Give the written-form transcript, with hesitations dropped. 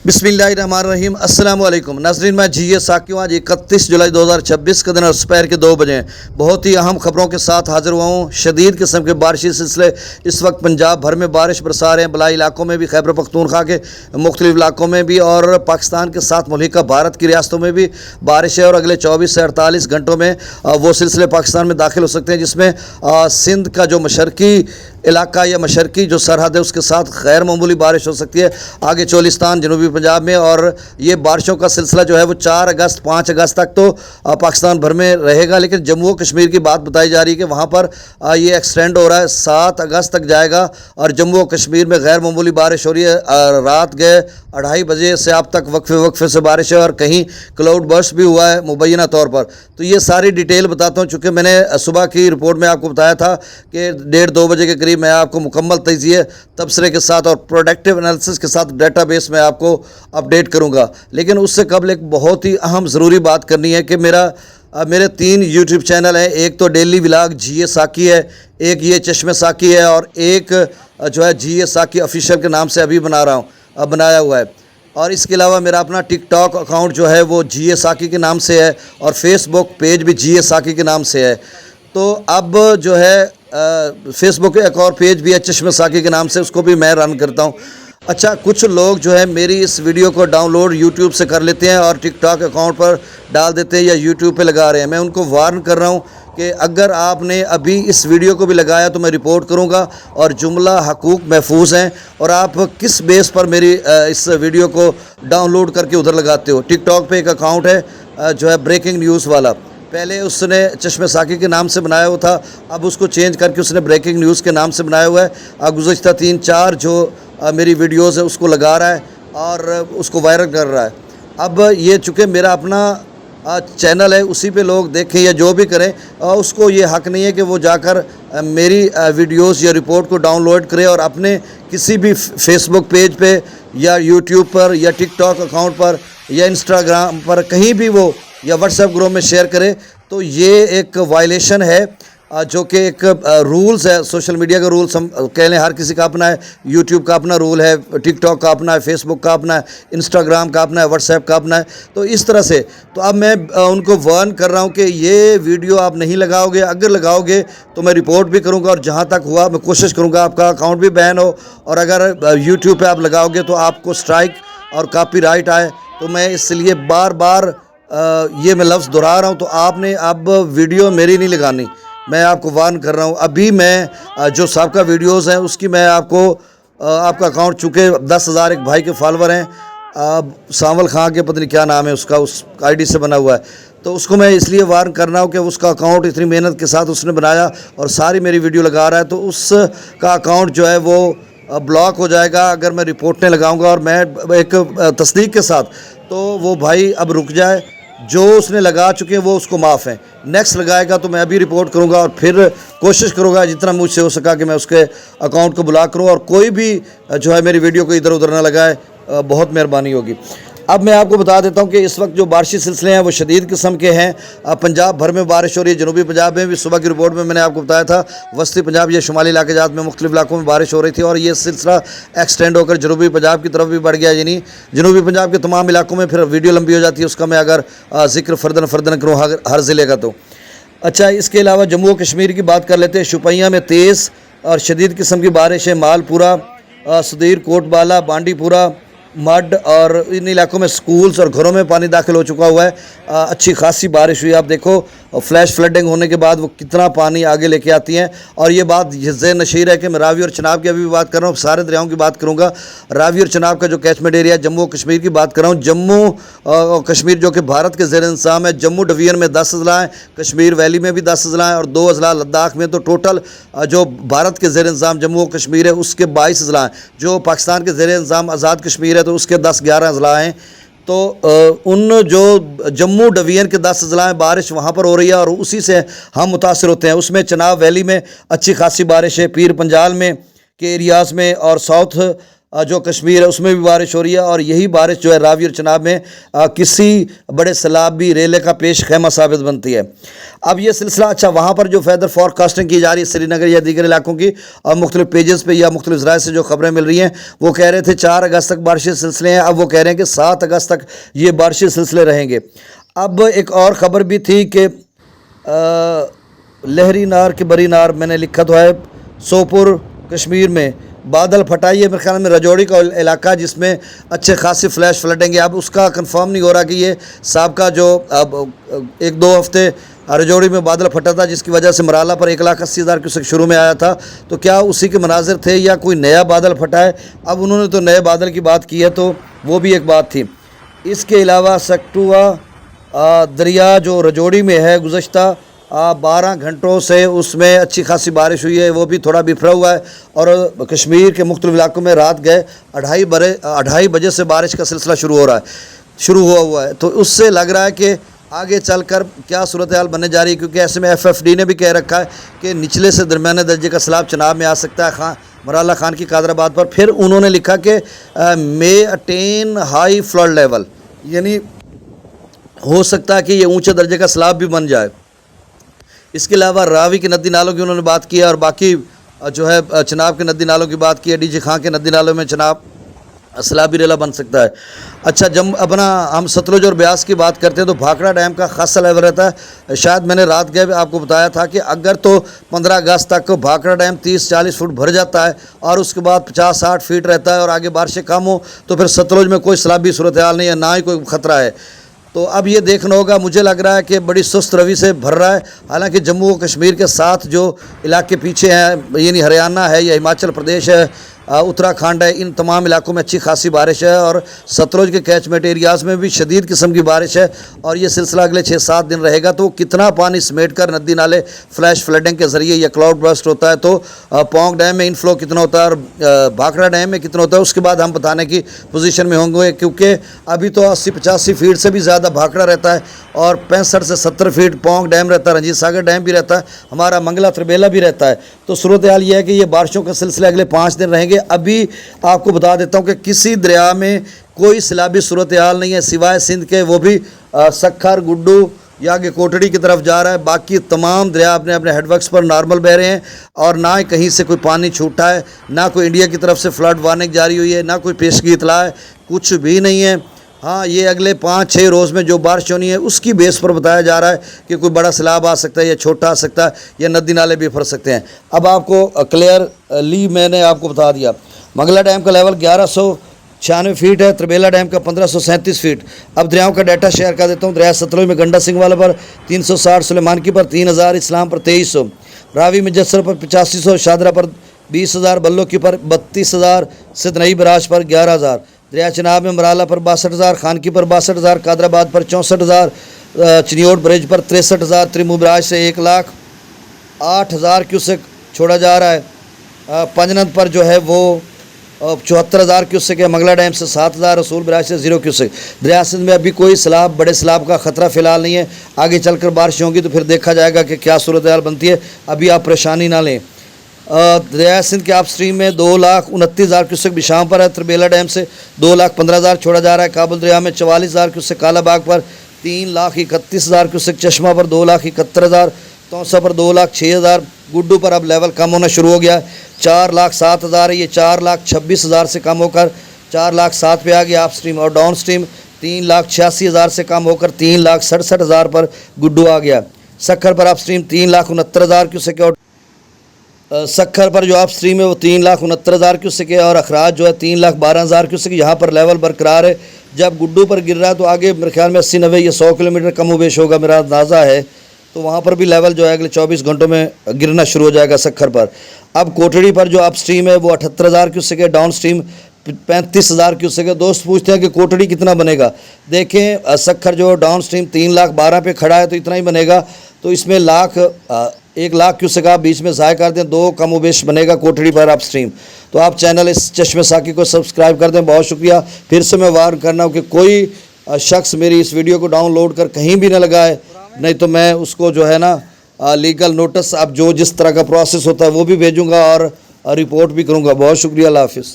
बिस्मिल्लाहिर्रहमानिर्रहीम अस्सलाम वालेकुम नाज़रीन, मैं जी साकी हूँ। आज 31 जुलाई 2026 का दिन और दोपहर के 2 बजे हैं। बहुत ही अहम खबरों के साथ हाजिर हुआ हूँ। शदीद किस्म के बारिशी सिलसिले इस वक्त पंजाब भर में बारिश बरसा रहे हैं। बलाई इलाकों में भी, खैबर पख्तूनख्वा के मुख्तलिफ इलाकों में भी और पाकिस्तान के साथ मुल्हिका भारत की रियासतों में भी बारिश है और अगले 24 से 48 घंटों में वो सिलसिले पाकिस्तान में दाखिल हो सकते हैं, जिसमें सिंध का जो मशरकी इलाका या मशरकी जो सरहद है उसके साथ गैर मामूली बारिश हो सकती है। आगे चोलिस्तान, जनूबी पंजाब में, और ये बारिशों का सिलसिला जो है वो 4 अगस्त 5 अगस्त तक तो पाकिस्तान भर में रहेगा। लेकिन जम्मू और कश्मीर की बात बताई जा रही है कि वहाँ पर ये एक्सटेंड हो रहा है, 7 अगस्त तक जाएगा। और जम्मू और कश्मीर में गैर मामूली बारिश हो रही है। रात गए 2:30 बजे से अब तक वक्फे से बारिश है और कहीं क्लाउड बर्स्ट भी हुआ है मुबैना तौर पर। तो ये सारी डिटेल बताता हूँ, चूँकि मैंने सुबह की रिपोर्ट में आपको बताया था कि 1:30-2 बजे के करीब मैं आपको मुकम्मल तजिए तबसरे के साथ और प्रोडक्टिव एनालिसिस के साथ डेटाबेस में आपको अपडेट करूंगा। लेकिन उससे कबल एक बहुत ही अहम ज़रूरी बात करनी है कि मेरे 3 यूट्यूब चैनल हैं। एक तो डेली व्लॉग जी साकी है, एक ये चश्मे साकी है, और एक जो है जी साकी ऑफिशियल के नाम से अभी बनाया हुआ है। और इसके अलावा मेरा अपना टिकटॉक अकाउंट जो है वो जी साकी के नाम से है और फेसबुक पेज भी जी साकी के नाम से है। तो अब जो है फेसबुक पे एक और पेज भी है चश्मे साकी के नाम से, उसको भी मैं रन करता हूँ। अच्छा, कुछ लोग जो है मेरी इस वीडियो को डाउनलोड यूट्यूब से कर लेते हैं और टिकटॉक अकाउंट पर डाल देते हैं या यूट्यूब पे लगा रहे हैं। मैं उनको वार्न कर रहा हूँ कि अगर आपने अभी इस वीडियो को भी लगाया तो मैं रिपोर्ट करूँगा और जुमला हकूक़ महफूज हैं। और आप किस बेस पर मेरी इस वीडियो को डाउनलोड करके उधर लगाते हो? टिकटॉक पे एक अकाउंट है जो है ब्रेकिंग न्यूज़ वाला। पहले उसने चश्मे साकी के नाम से बनाया हुआ था, अब उसको चेंज करके उसने ब्रेकिंग न्यूज़ के नाम से बनाया हुआ है। गुज़श्ता 3-4 जो मेरी वीडियोज़ है उसको लगा रहा है और उसको वायरल कर रहा है। अब ये चूँकि मेरा अपना चैनल है, उसी पे लोग देखें या जो भी करें, उसको ये हक़ नहीं है कि वो जाकर मेरी वीडियोज़ या रिपोर्ट को डाउनलोड करे और अपने किसी भी फेसबुक पेज पे या यूट्यूब पर या टिकटॉक अकाउंट पर या इंस्टाग्राम पर कहीं भी वो या व्हाट्सएप ग्रुप में शेयर करे। तो ये एक वायलेशन है, जो कि एक रूल्स है, सोशल मीडिया का रूल्स हम कह लें। हर किसी का अपना है, यूट्यूब का अपना रूल है, टिकटॉक का अपना है, फेसबुक का अपना है, इंस्टाग्राम का अपना है, व्हाट्सएप का अपना है। तो इस तरह से तो अब मैं उनको वार्न कर रहा हूँ कि ये वीडियो आप नहीं लगाओगे। अगर लगाओगे तो मैं रिपोर्ट भी करूँगा और जहाँ तक हुआ मैं कोशिश करूँगा आपका अकाउंट भी बैन हो। और अगर यूट्यूब पर आप लगाओगे तो आपको स्ट्राइक और कॉपीराइट आए। तो मैं इसलिए बार बार ये मैं लफ्ज़ दोहरा रहा हूँ। तो आपने अब वीडियो मेरी नहीं लगानी, मैं आपको वार्न कर रहा हूँ। अभी मैं जो सबका वीडियोज़ हैं उसकी मैं आपको आपका अकाउंट, चूँकि 10,000 एक भाई के फॉलोवर हैं, सांवल खां के पता नहीं क्या नाम है उसका, उस आईडी से बना हुआ है। तो उसको मैं इसलिए वार्न करना हूँ कि उसका अकाउंट इतनी मेहनत के साथ उसने बनाया और सारी मेरी वीडियो लगा रहा है, तो उसका अकाउंट जो है वो ब्लॉक हो जाएगा अगर मैं रिपोर्टें लगाऊँगा। और मैं एक तस्दीक के साथ, तो वो भाई अब रुक जाए, जो उसने लगा चुके हैं वो उसको माफ़ है। नेक्स्ट लगाएगा तो मैं अभी रिपोर्ट करूंगा और फिर कोशिश करूंगा जितना मुझसे हो सका कि मैं उसके अकाउंट को ब्लॉक करूं और कोई भी जो है मेरी वीडियो को इधर उधर ना लगाए, बहुत मेहरबानी होगी। अब मैं आपको बता देता हूं कि इस वक्त जो बारिशी सिलसिले हैं वो शदीद किस्म के हैं। पंजाब भर में बारिश हो रही है, जनूबी पंजाब में भी। सुबह की रिपोर्ट में मैंने आपको बताया था वस्ती पंजाब या शुमाली इलाके जात में मुख्तलिफ इलाकों में बारिश हो रही थी और ये सिलसिला एक्सटेंड होकर जनूबी पंजाब की तरफ भी बढ़ गया। यानी जनूबी पंजाब के तमाम इलाकों में फिर वीडियो लंबी हो जाती है, उसका मैं अगर जिक्र फर्दन करूँ हर ज़िले का। तो अच्छा, इसके अलावा जम्मू और कश्मीर की बात कर लेते हैं। शुपैया में तेज़ और शदीद किस्म की बारिश है। मालपुरा, सुदीर, कोटबाला, बांडीपुरा, मड और इन इलाकों में स्कूल्स और घरों में पानी दाखिल हो चुका हुआ है। अच्छी खासी बारिश हुई। आप देखो फ्लैश फ्लडिंग होने के बाद वो कितना पानी आगे लेके आती हैं। और ये बात ज़हन नशीर है कि मैं रावी और चनाब की अभी भी बात कर रहा हूँ, सारे दरियाओं की बात करूँगा। रावी और चनाब का जो कैचमेंट एरिया, जम्मू और कश्मीर की बात कर रहा हूँ। जम्मू और कश्मीर जो कि भारत के ज़ेर इंतज़ाम है। जम्मू डिवीज़न में 10 अजला हैं, कश्मीर वैली में भी 10 अजला हैं और 2 अजला लद्दाख में। तो टोटल जो भारत के ज़ेर इंतज़ाम जम्मू और कश्मीर है उसके 22 अजला हैं। जो पाकिस्तान के ज़ेर इंतज़ाम आज़ाद कश्मीर है तो उसके 10-11 अजला हैं। तो उन जो जम्मू डिवीज़न के 10 अजला हैं, बारिश वहाँ पर हो रही है और उसी से हम मुतासर होते हैं। उसमें चनाब वैली में अच्छी खासी बारिश है, पीर पंजाल में के एरियाज़ में और साउथ جو کشمیر ہے اس میں بھی بارش ہو رہی ہے، اور یہی بارش جو ہے راوی اور چناب میں کسی بڑے سیلابی ریلے کا پیش خیمہ ثابت بنتی ہے۔ اب یہ سلسلہ اچھا وہاں پر جو ویدر فور کاسٹنگ کی جا رہی ہے سری نگر یا دیگر علاقوں کی، اور مختلف پیجز پہ یا مختلف ذرائع سے جو خبریں مل رہی ہیں، وہ کہہ رہے تھے 4 اگست تک بارشی سلسلے ہیں، اب وہ کہہ رہے ہیں کہ 7 اگست تک یہ بارشی سلسلے رہیں گے۔ اب ایک اور خبر بھی تھی کہ لہری نار کی بری نار، میں نے لکھا تو ہے سوپور کشمیر میں بادل پھٹائیے، میرے خیال میں رجوڑی کا علاقہ جس میں اچھے خاصی فلیش فلڈیں گے۔ اب اس کا کنفرم نہیں ہو رہا کہ یہ سابقہ جو اب 1-2 ہفتے رجوڑی میں بادل پھٹا تھا جس کی وجہ سے مرالہ پر 1,80,000 کیوسک شروع میں آیا تھا، تو کیا اسی کے مناظر تھے یا کوئی نیا بادل پھٹا ہے؟ اب انہوں نے تو نئے بادل کی بات کی ہے، تو وہ بھی ایک بات تھی۔ اس کے علاوہ سکٹوا دریا جو رجوڑی میں ہے، گزشتہ 12 گھنٹوں سے اس میں اچھی خاصی بارش ہوئی ہے، وہ بھی تھوڑا بفرا ہوا ہے، اور کشمیر کے مختلف علاقوں میں رات گئے 2:30 بجے سے بارش کا سلسلہ شروع ہوا ہے، تو اس سے لگ رہا ہے کہ آگے چل کر کیا صورتحال بننے جا رہی ہے، کیونکہ ایسے میں FFD نے بھی کہہ رکھا ہے کہ نچلے سے درمیانے درجے کا سیلاب چناب میں آ سکتا ہے مرالہ خان کی قادر آباد پر۔ پھر انہوں نے لکھا کہ may attain high flood level، یعنی ہو سکتا ہے کہ یہ اونچے درجے کا سیلاب بھی بن جائے۔ اس کے علاوہ راوی کے ندی نالوں کی انہوں نے بات کی ہے، اور باقی جو ہے چناب کے ندی نالوں کی بات کی ہے۔ DG خان کے ندی نالوں میں چناب سیلابی ریلا بن سکتا ہے۔ اچھا ہم ستلج اور بیاس کی بات کرتے ہیں تو بھاکڑا ڈیم کا خاصا لیول رہتا ہے۔ شاید میں نے رات گئے آپ کو بتایا تھا کہ اگر تو 15 اگست تک بھاکڑا ڈیم 30-40 فٹ بھر جاتا ہے اور اس کے بعد 50-60 فٹ رہتا ہے اور آگے بارشیں کم ہوں، تو پھر ستلج میں کوئی سیلابی صورتحال نہیں ہے، نہ ہی کوئی خطرہ ہے۔ تو اب یہ دیکھنا ہوگا، مجھے لگ رہا ہے کہ بڑی سست روی سے بھر رہا ہے، حالانکہ جموں و کشمیر کے ساتھ جو علاقے پیچھے ہیں، یعنی ہریانہ ہے یا ہماچل پردیش ہے، اتراکھنڈ ہے، ان تمام علاقوں میں اچھی خاصی بارش ہے، اور ستلج کے کیچمنٹ ایریاز میں بھی شدید قسم کی بارش ہے، اور یہ سلسلہ اگلے 6-7 دن رہے گا۔ تو کتنا پانی سمیٹ کر ندی نالے فلیش فلڈنگ کے ذریعے یا کلاؤڈ برسٹ ہوتا ہے، تو پونگ ڈیم میں انفلو کتنا ہوتا ہے اور بھاکڑا ڈیم میں کتنا ہوتا ہے، اس کے بعد ہم بتانے کی پوزیشن میں ہوں گے، کیونکہ ابھی تو 80-85 فٹ سے بھی زیادہ بھاکڑا رہتا ہے، اور 65 سے 70 فٹ پونگ ڈیم رہتا ہے، رنجیت ساگر ڈیم بھی رہتا ہے، ہمارا منگلا تربیلا بھی رہتا ہے۔ تو صورتحال یہ ہے کہ یہ بارشوں کا سلسلہ اگلے 5 دن رہیں گے۔ ابھی آپ کو بتا دیتا ہوں کہ کسی دریا میں کوئی سیلابی صورتحال نہیں ہے سوائے سندھ کے، وہ بھی سکھر گڈو یا آگے کوٹڑی کی طرف جا رہا ہے، باقی تمام دریا اپنے ہیڈ ورکس پر نارمل بہ رہے ہیں، اور نہ ہی کہیں سے کوئی پانی چھوٹا ہے، نہ کوئی انڈیا کی طرف سے فلڈ وارننگ جاری ہوئی ہے، نہ کوئی پیشگی اطلاع ہے، کچھ بھی نہیں ہے۔ ہاں، یہ اگلے 5-6 روز میں جو بارش ہونی ہے اس کی بیس پر بتایا جا رہا ہے کہ کوئی بڑا سیلاب آ سکتا ہے یا چھوٹا آ سکتا ہے یا ندی نالے بھی پھر سکتے ہیں۔ اب آپ کو کلیئرلی میں نے آپ کو بتا دیا، منگلا ڈیم کا لیول 1196 فٹ ہے، تربیلا ڈیم کا 1537 فٹ۔ اب دریاؤں کا ڈیٹا شیئر کر دیتا ہوں۔ دریا ستلج میں گنڈا سنگھ والا پر 360، سلیمان کی پر 3000، اسلام پر 2300، راوی مجسر پر 8500، شادرہ پر 20000، بلو کی پر 32000، سدنئی براج پر 11000، دریا چناب میں مرالہ پر 62000، خانکی پر 62000، قادر آباد پر 64000، چنیوٹ برج پر 63000، تریمو براج سے 1,08,000 کیوسک چھوڑا جا رہا ہے، پنجنت پر جو ہے وہ 74,000 کیوسک ہے، منگلا ڈیم سے 7,000، رسول براج سے 0 کیوسک۔ دریا سندھ میں ابھی کوئی بڑے سیلاب کا خطرہ فی الحال نہیں ہے، آگے چل کر بارش ہوں گی تو پھر دیکھا جائے گا کہ کیا صورتحال بنتی ہے، ابھی آپ پریشانی نہ لیں۔ دریا سندھ کے آپ سٹریم میں 2,29,000 کیوسک بشام پر ہے، تربیلا ڈیم سے 2,15,000 چھوڑا جا رہا ہے، کابل دریا میں 44,000 کیوسک، کالا باغ پر 3,31,000 کیوسک، چشمہ پر 2,71,000، توسا پر 2,06,000، گڈو پر اب لیول کم ہونا شروع ہو گیا ہے، 4,07,000 ہے، یہ 4,26,000 سے کم ہو کر 4,07,000 پہ آ گیا آپ سٹریم، اور ڈاؤن سٹریم 3,86,000 سے کم ہو کر 3,67,000 پر گڈو آ گیا۔ سکھر پر آپ سٹریم 3,69,000 کیوسک، اور سکھر پر جو آپ سٹریم ہے وہ 3,69,000 کیوسک ہے، اور اخراج جو ہے 3,12,000 کیوسک، یہاں پر لیول برقرار ہے۔ جب گڈو پر گر رہا ہے تو آگے میرے خیال میں 80-90 یا 100 کلومیٹر کم و بیش ہوگا، میرا اندازہ ہے، تو وہاں پر بھی لیول جو ہے اگلے 24 گھنٹوں میں گرنا شروع ہو جائے گا سکھر پر۔ اب کوٹڑی پر جو آپ سٹریم ہے وہ 78,000 کیوسک ہے، ڈاؤن سٹریم 35,000 کیوسک ہے۔ دوست پوچھتے ہیں کہ کوٹڑی کتنا بنے گا، دیکھیں سکھر جو ڈاؤن سٹریم 3,12,000 پہ کھڑا ہے تو اتنا ہی بنے گا، تو اس میں 1,00,000 کیوسک آپ بیچ میں ضائع کر دیں، 2 کم و بیش بنے گا کوٹڑی پر آپ سٹریم۔ تو آپ چینل اس چشمے ساکی کو سبسکرائب کر دیں، بہت شکریہ۔ پھر سے میں وارن کرنا ہوں کہ کوئی شخص میری اس ویڈیو کو ڈاؤن لوڈ کر کہیں بھی نہ لگائے، نہیں تو میں اس کو جو ہے نا لیگل نوٹس اب جس طرح کا پروسیس ہوتا ہے وہ بھی بھیجوں گا اور رپورٹ بھی کروں گا۔ بہت شکریہ، اللہ حافظ۔